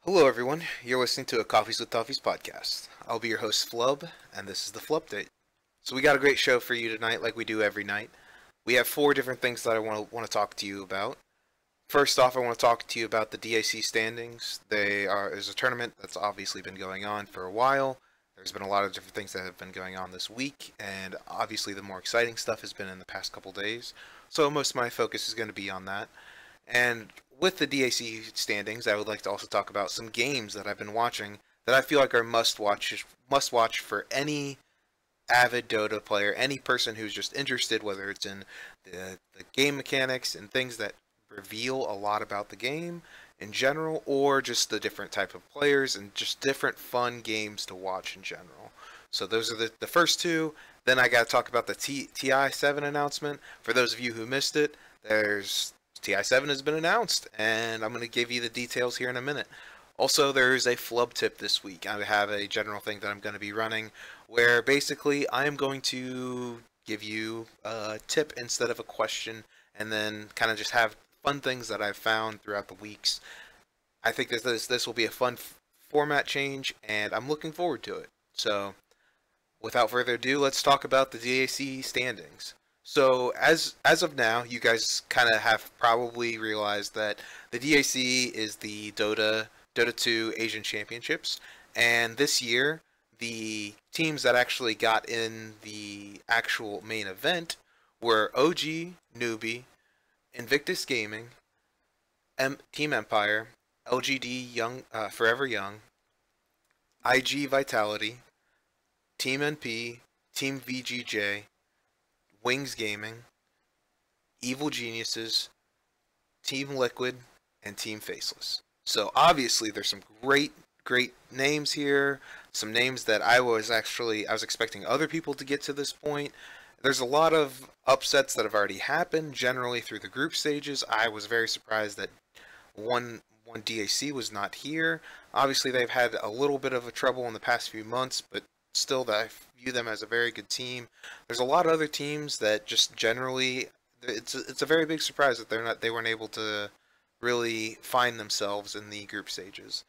Hello, everyone. You're listening to a Coffees with Toffees podcast. I'll be your host, Flubb, and this is the Flupdate. So we got a great show for you tonight, like we do every night. We have four different things that I want to talk to you about. First off, I want to talk to you about the DAC Standings. There's a tournament that's obviously been going on for a while. There's been a lot of different things that have been going on this week, and obviously the more exciting stuff has been in the past couple days. So most of my focus is going to be on that. And with the DAC standings, I would like to also talk about some games that I've been watching that I feel like are must watch for any avid Dota player, any person who's just interested, whether it's in the game mechanics and things that reveal a lot about the game in general, or just the different type of players and just different fun games to watch in general. So those are the first two. Then I got to talk about the TI7 announcement. For those of you who missed it, there's TI7 has been announced, and I'm going to give you the details here in a minute. Also, there's a Flubb tip this week. I have a general thing that I'm going to be running where basically I am going to give you a tip instead of a question, and then kind of just have fun things that I've found throughout the weeks. I think this will be a fun format change, and I'm looking forward to it. So, without further ado, let's talk about the DAC standings. So as of now, you guys kind of have probably realized that the DAC is the Dota 2 Asian Championships, and this year the teams that actually got in the actual main event were OG, Newbee, Invictus Gaming, Team Empire, LGD Young Forever Young, IG.Vitality, Team NP, Team VGJ, Wings Gaming, Evil Geniuses, Team Liqud, and Team Faceless. So obviously there's some great names here, some names that I was expecting other people to get to this point. There's a lot of upsets that have already happened generally through the group stages. I was very surprised that one DAC was not here. Obviously they've had a little bit of a trouble in the past few months, but still that I view them as a very good team. There's a lot of other teams that just generally it's a very big surprise that they weren't able to really find themselves in the group stages.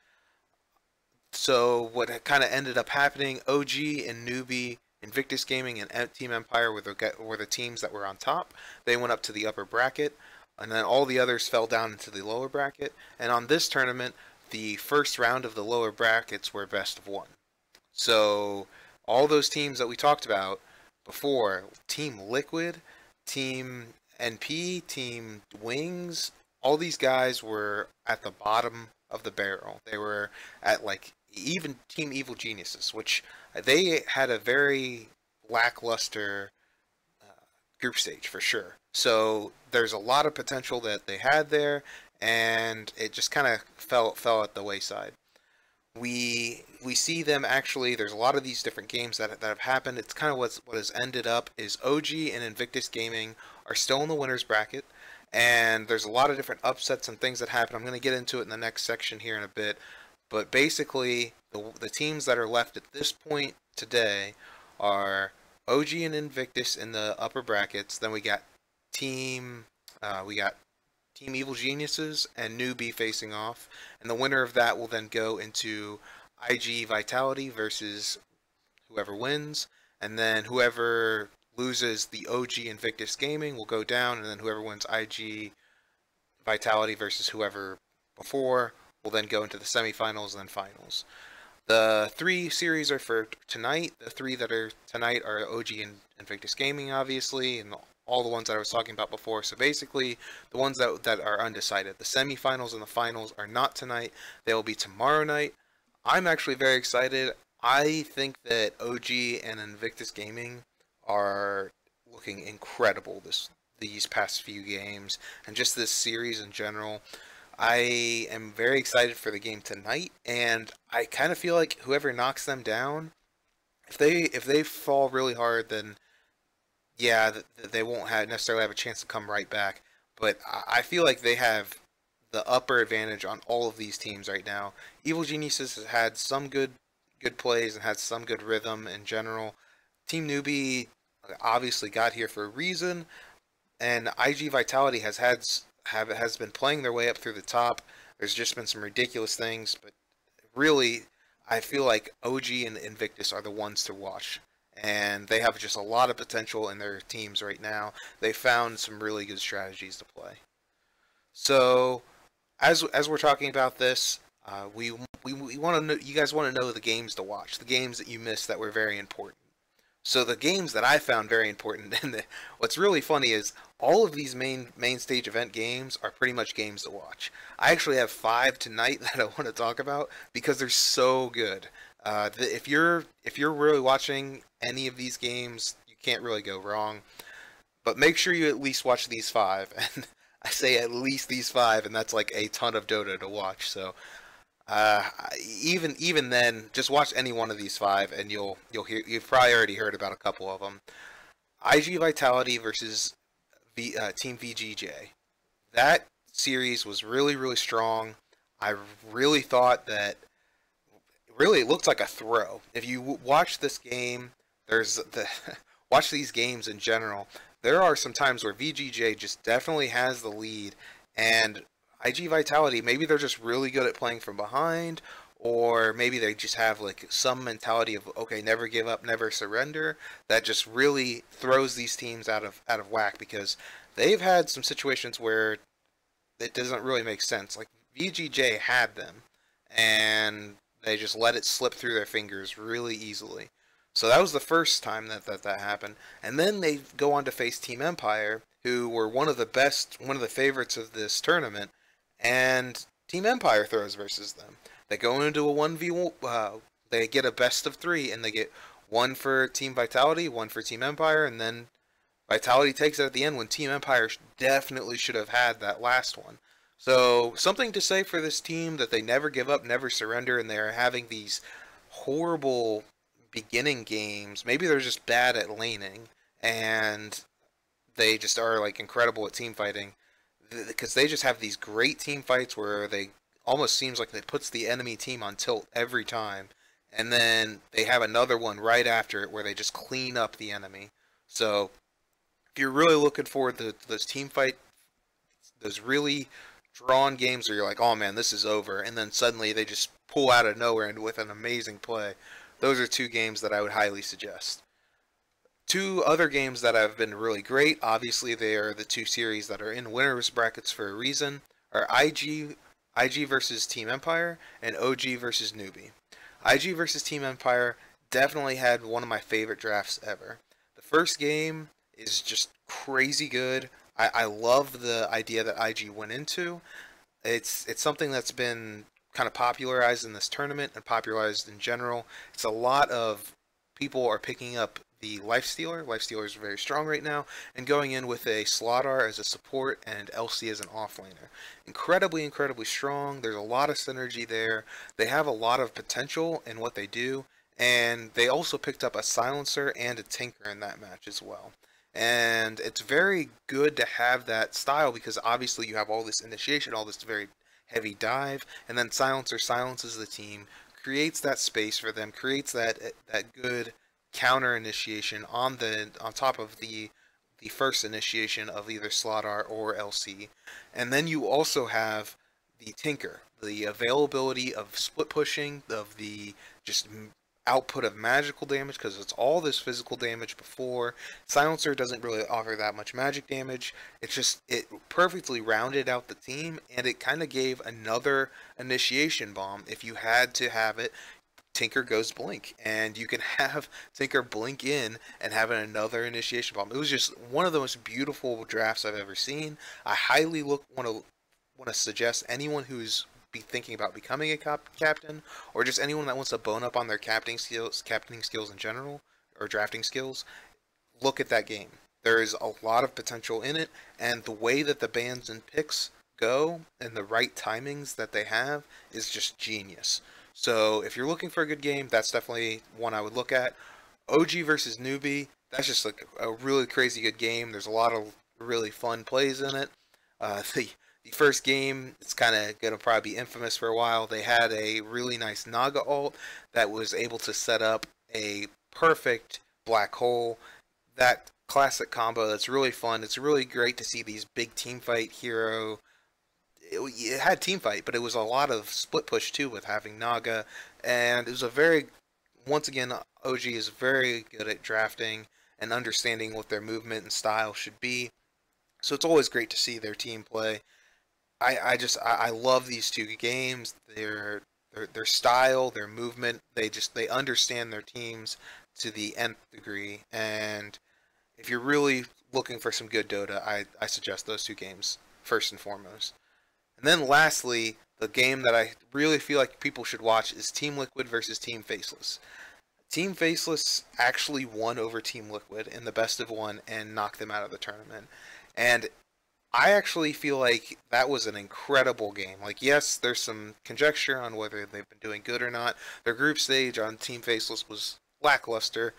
So what kind of ended up happening, OG and Newbee, Invictus Gaming and Team Empire were the teams that were on top. They went up to the upper bracket, and then all the others fell down into the lower bracket. And on this tournament, the first round of the lower brackets were best of one. So all those teams that we talked about before, Team Liqud, Team NP, Team Wings, all these guys were at the bottom of the barrel. They were at like even Team Evil Geniuses, which they had a very lackluster group stage for sure. So there's a lot of potential that they had there, and it just kind of fell at the wayside. We see them actually. There's a lot of these different games that have happened. It's kind of what has ended up is OG and Invictus Gaming are still in the winners bracket, and there's a lot of different upsets and things that happen. I'm going to get into it in the next section here in a bit, but basically the teams that are left at this point today are OG and Invictus in the upper brackets. Then we got Team Evil Geniuses and Newbee facing off, and the winner of that will then go into IG.Vitality versus whoever wins, and then whoever loses the OG Invictus Gaming will go down, and then whoever wins IG.Vitality versus whoever before will then go into the semifinals and then finals. The three series are for tonight. The three that are tonight are OG and Invictus Gaming, obviously, and all the ones that I was talking about before. So basically, the ones that are undecided. The semifinals and the finals are not tonight. They will be tomorrow night. I'm actually very excited. I think that OG and Invictus Gaming are looking incredible these past few games, and just this series in general. I am very excited for the game tonight, and I kind of feel like whoever knocks them down, if they fall really hard, then yeah, they won't necessarily have a chance to come right back. But I feel like they have the upper advantage on all of these teams right now. Evil Geniuses has had some good plays and had some good rhythm in general. Team Newbee obviously got here for a reason, and IG.Vitality has been playing their way up through the top. There's just been some ridiculous things, but really, I feel like OG and Invictus are the ones to watch. And they have just a lot of potential in their teams right now. They found some really good strategies to play. So, as we're talking about this, we want to know, you guys want to know the games to watch, the games that you missed that were very important. So the games that I found very important, and what's really funny is all of these main stage event games are pretty much games to watch. I actually have 5 tonight that I want to talk about because they're so good. If you're really watching any of these games, you can't really go wrong. But make sure you at least watch these 5, and I say at least these 5, and that's like a ton of Dota to watch. So uh, even then, just watch any one of these 5, and you've probably already heard about a couple of them. IG.Vitality versus Team VGJ. That series was really strong. I really thought that really it looked like a throw. If you watch this game, there's the watch these games in general. There are some times where VGJ just definitely has the lead, and IG.Vitality, maybe they're just really good at playing from behind, or maybe they just have like some mentality of okay, never give up, never surrender, that just really throws these teams out of whack because they've had some situations where it doesn't really make sense. Like VGJ had them, and they just let it slip through their fingers really easily. So that was the first time that happened. And then they go on to face Team Empire, who were one of the best, one of the favorites of this tournament, and Team Empire throws versus them. They go into a 1v1, they get a best of 3, and they get one for Team Vitality, one for Team Empire, and then Vitality takes it at the end when Team Empire definitely should have had that last one. So, something to say for this team that they never give up, never surrender, and they're having these horrible beginning games. Maybe they're just bad at laning, and they just are like incredible at team fighting because they just have these great team fights where they almost seems like it puts the enemy team on tilt every time, and then they have another one right after it where they just clean up the enemy. So if you're really looking forward to those team fight, those really drawn games where you're like, oh man, this is over, and then suddenly they just pull out of nowhere and with an amazing play, those are 2 games that I would highly suggest. 2 other games that have been really great, obviously they are the 2 series that are in winners brackets for a reason, are IG versus Team Empire and OG versus Newbee. IG versus Team Empire definitely had one of my favorite drafts ever. The first game is just crazy good. I love the idea that IG went into. It's something that's been kind of popularized in this tournament and popularized in general. It's a lot of people are picking up the Lifestealer. Lifestealers are very strong right now, and going in with a Slaughter as a support and LC as an offlaner. Incredibly strong. There's a lot of synergy there. They have a lot of potential in what they do, and they also picked up a Silencer and a Tinker in that match as well. And it's very good to have that style because obviously you have all this initiation, all this very heavy dive, and then Silencer silences the team, creates that space for them, creates that good counter initiation on top of the first initiation of either Slaughter or LC. And then you also have the Tinker, the availability of split pushing, of the just output of magical damage, because it's all this physical damage before. Silencer doesn't really offer that much magic damage. It perfectly rounded out the team, and it kind of gave another initiation bomb. If you had to have it, Tinker goes blink, and you can have Tinker blink in and have another initiation bomb. It was just one of the most beautiful drafts I've ever seen. I highly want to suggest anyone who's thinking about becoming a captain, or just anyone that wants to bone up on their captaining skills in general, or drafting skills, look at that game. There is a lot of potential in it, and the way that the bans and picks go and the right timings that they have is just genius. So if you're looking for a good game, that's definitely one I would look at. OG versus Newbee, that's just like a really crazy good game. There's a lot of really fun plays in it. The first game, it's kind of going to probably be infamous for a while. They had a really nice Naga ult that was able to set up a perfect black hole. That classic combo that's really fun. It's really great to see these big team fight hero it had team fight, but it was a lot of split push too with having Naga, and it was a very, once again, OG is very good at drafting and understanding what their movement and style should be. So it's always great to see their team play. I love these two games. Their style, their movement. They understand their teams to the nth degree. And if you're really looking for some good Dota, I suggest those two games first and foremost. And then lastly, the game that I really feel like people should watch is Team Liqud versus Team Faceless. Team Faceless actually won over Team Liqud in the best of one and knocked them out of the tournament. And I actually feel like that was an incredible game. Like, yes, there's some conjecture on whether they've been doing good or not. Their group stage on Team Faceless was lackluster,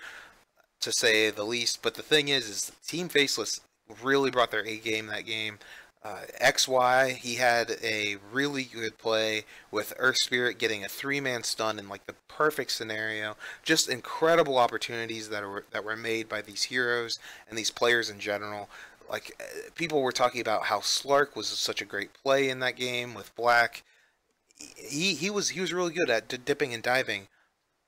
to say the least. But the thing is Team Faceless really brought their A game that game. XY, he had a really good play with Earth Spirit getting a 3-man stun in like the perfect scenario. Just incredible opportunities that were made by these heroes and these players in general. Like, people were talking about how Slark was such a great play in that game with Black. He was really good at dipping and diving.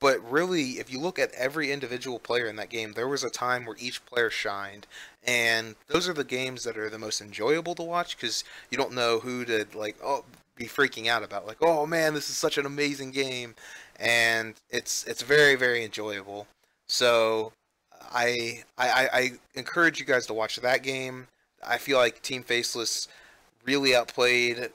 But really, if you look at every individual player in that game, there was a time where each player shined. And those are the games that are the most enjoyable to watch because you don't know who to, like, be freaking out about. Like, oh man, this is such an amazing game. And it's very, very enjoyable. So I encourage you guys to watch that game. I feel like Team Faceless really outplayed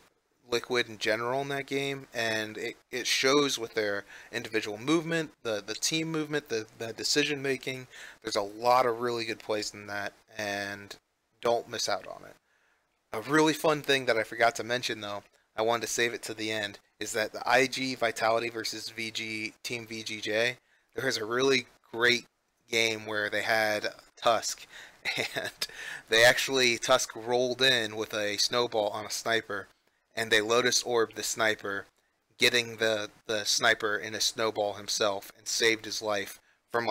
Liqud in general in that game, and it shows with their individual movement, the team movement, the decision making. There's a lot of really good plays in that, and don't miss out on it. A really fun thing that I forgot to mention though, I wanted to save it to the end, is that the IG.Vitality versus Team VGJ, there was a really great game where they had Tusk, and Tusk rolled in with a snowball on a sniper, and they Lotus Orbed the sniper, getting the sniper in a snowball himself, and saved his life from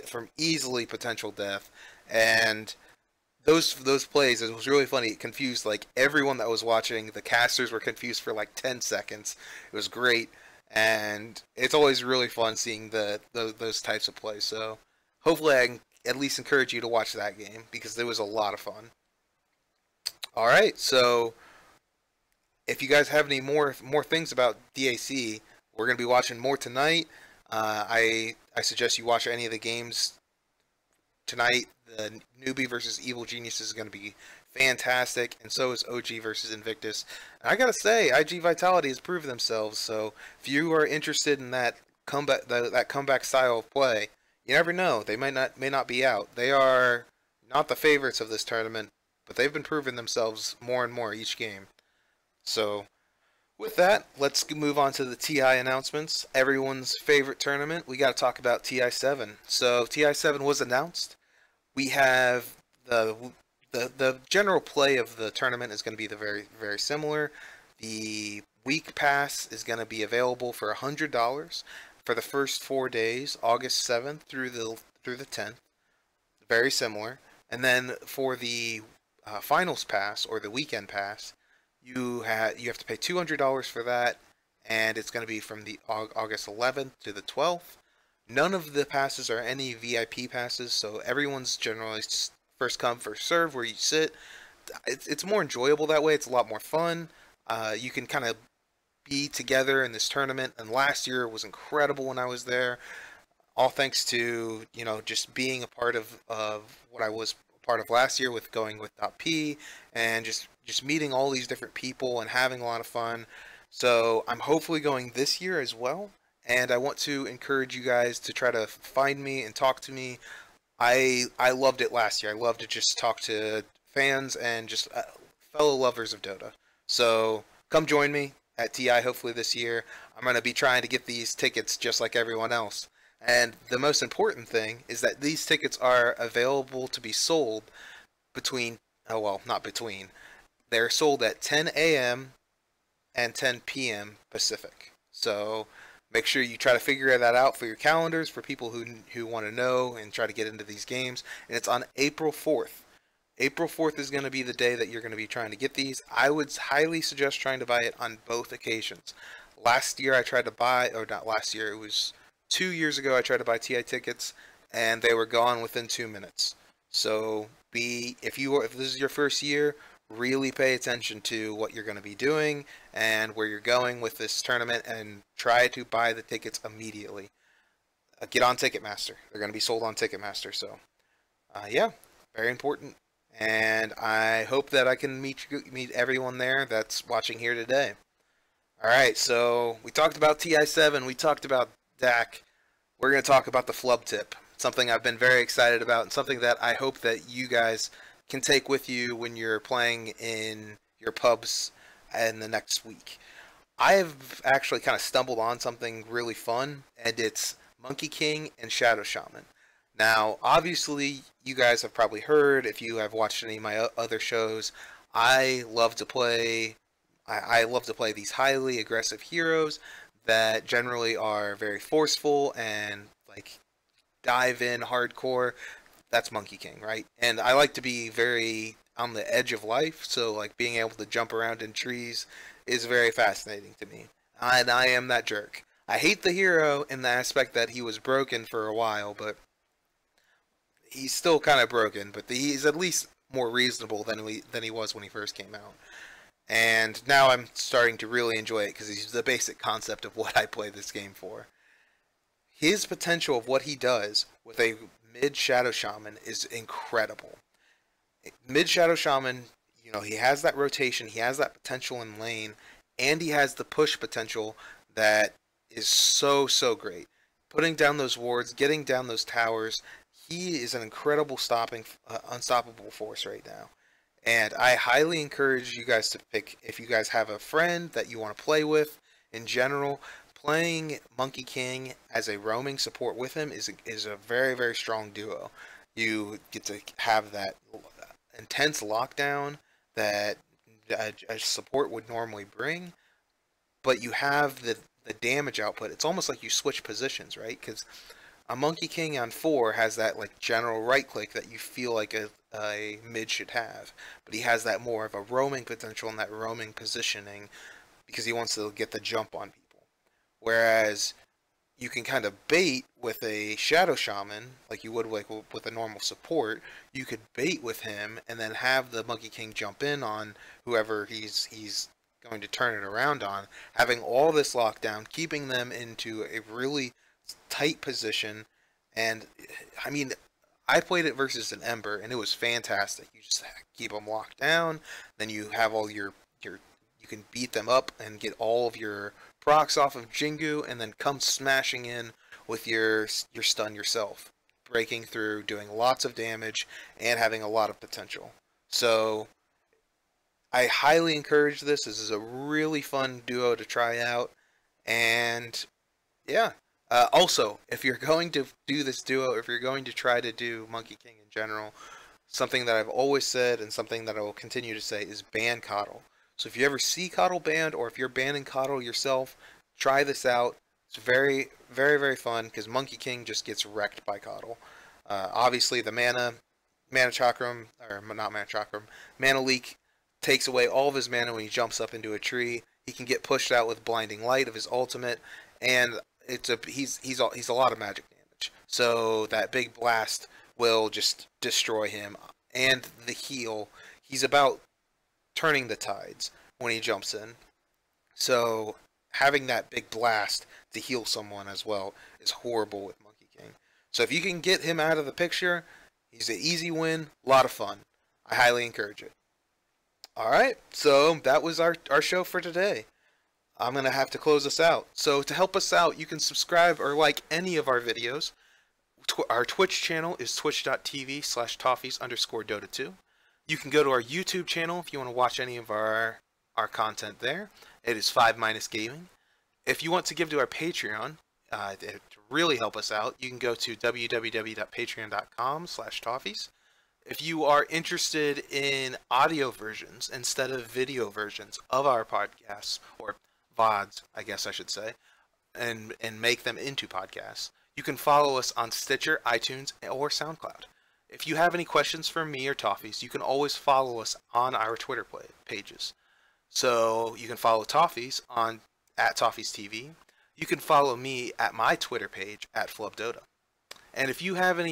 from easily potential death. And those plays, it was really funny. It confused like everyone that was watching. The casters were confused for like 10 seconds. It was great, and it's always really fun seeing those types of plays. So hopefully I can at least encourage you to watch that game because it was a lot of fun. All right, so if you guys have any more things about DAC, we're gonna be watching more tonight. I suggest you watch any of the games tonight. The Newbee versus Evil Genius is gonna be fantastic, and so is OG versus Invictus. And I gotta say, IG.Vitality has proved themselves. So if you are interested in that comeback style of play, you never know. They may not be out. They are not the favorites of this tournament, but they've been proving themselves more and more each game. So with that, let's move on to the TI announcements. Everyone's favorite tournament. We got to talk about TI7. So TI7 was announced. We have the general play of the tournament is going to be the very similar. The week pass is going to be available for $100 for the first 4 days, August 7th through the 10th. Very similar. And then for the finals pass or the weekend pass, you have to pay $200 for that, and it's going to be from the August 11th to the 12th. None of the passes are any VIP passes, so everyone's generally first come first serve where you sit. It's more enjoyable that way. It's a lot more fun. You can kind of be together in this tournament, and last year was incredible when I was there. All thanks to just being a part of what I was a part of last year with going with .P and just meeting all these different people and having a lot of fun. So I'm hopefully going this year as well, and I want to encourage you guys to try to find me and talk to me. I loved it last year. I loved to just talk to fans and just fellow lovers of Dota. So come join me at TI hopefully this year. I'm going to be trying to get these tickets just like everyone else. And the most important thing is that these tickets are available to be sold between, oh well, not between. They're sold at 10 a.m. and 10 p.m. Pacific. So make sure you try to figure that out for your calendars for people who want to know and try to get into these games. And it's on April 4th. April 4th is going to be the day that you're going to be trying to get these. I would highly suggest trying to buy it on both occasions. Last year I tried to buy, or not last year, it was 2 years ago I tried to buy TI tickets, and they were gone within 2 minutes. So if this is your first year, really pay attention to what you're going to be doing and where you're going with this tournament, and try to buy the tickets immediately. Get on Ticketmaster. They're going to be sold on Ticketmaster. So, yeah, very important. And I hope that I can meet everyone there that's watching here today. All right, so we talked about TI7. We talked about DAC. We're going to talk about the Flubb tip. Something I've been very excited about, and something that I hope that you guys can take with you when you're playing in your pubs in the next week. I have actually kind of stumbled on something really fun, and it's Monkey King and Shadow Shaman. Now, obviously, you guys have probably heard, if you have watched any of my other shows, I love to play these highly aggressive heroes that generally are very forceful and like dive in hardcore. That's Monkey King, right? And I like to be very on the edge of life, so like being able to jump around in trees is very fascinating to me. And I am that jerk. I hate the hero in the aspect that he was broken for a while, but he's still kind of broken, but he's at least more reasonable than he was when he first came out. And now I'm starting to really enjoy it because he's the basic concept of what I play this game for. His potential of what he does with a mid-Shadow Shaman is incredible. Mid-Shadow Shaman, you know, he has that rotation, he has that potential in lane, and he has the push potential that is so great. Putting down those wards, getting down those towers, he is an incredible unstoppable force right now. And I highly encourage you guys to pick, if you guys have a friend that you want to play with in general, playing Monkey King as a roaming support with him is a very strong duo. You get to have that intense lockdown that a support would normally bring, but you have the damage output. It's almost like you switch positions, right? Because a Monkey King on 4 has that like general right click that you feel like a mid should have, but he has that more of a roaming potential and that roaming positioning because he wants to get the jump on people. Whereas you can kind of bait with a Shadow Shaman like you would like with a normal support. You could bait with him and then have the Monkey King jump in on whoever he's going to turn it around on, having all this lockdown, keeping them into a really tight position. And I mean, I played it versus an Ember and it was fantastic. You just keep them locked down, then you have all your you can beat them up and get all of your procs off of Jingu, and then come smashing in with your stun yourself, breaking through, doing lots of damage, and having a lot of potential. So I highly encourage this. This is a really fun duo to try out, and yeah. Also, if you're going to do this duo, if you're going to try to do Monkey King in general, something that I've always said and something that I will continue to say is ban Coddle. So if you ever see Coddle banned, or if you're banning Coddle yourself, try this out. It's very fun because Monkey King just gets wrecked by Coddle. Obviously, the mana chakram, or not mana chakram, mana leak takes away all of his mana when he jumps up into a tree. He can get pushed out with blinding light of his ultimate, and he's a lot of magic damage. So that big blast will just destroy him. And the heal, he's about turning the tides when he jumps in. So having that big blast to heal someone as well is horrible with Monkey King. So if you can get him out of the picture, he's an easy win, a lot of fun. I highly encourage it. Alright, so that was our show for today. I'm going to have to close this out. So to help us out, you can subscribe or like any of our videos. Our Twitch channel is twitch.tv/Toffees_Dota2. You can go to our YouTube channel if you want to watch any of our content there. It is 5 Gaming. If you want to give to our Patreon, to really help us out, you can go to www.patreon.com/Toffees. If you are interested in audio versions instead of video versions of our podcasts, or VODs, I guess I should say, and make them into podcasts, you can follow us on Stitcher, iTunes, or SoundCloud. If you have any questions for me or Toffees, you can always follow us on our Twitter pages. So you can follow Toffees on @ToffeesTV. You can follow me at my Twitter page at Flubdota. And if you have any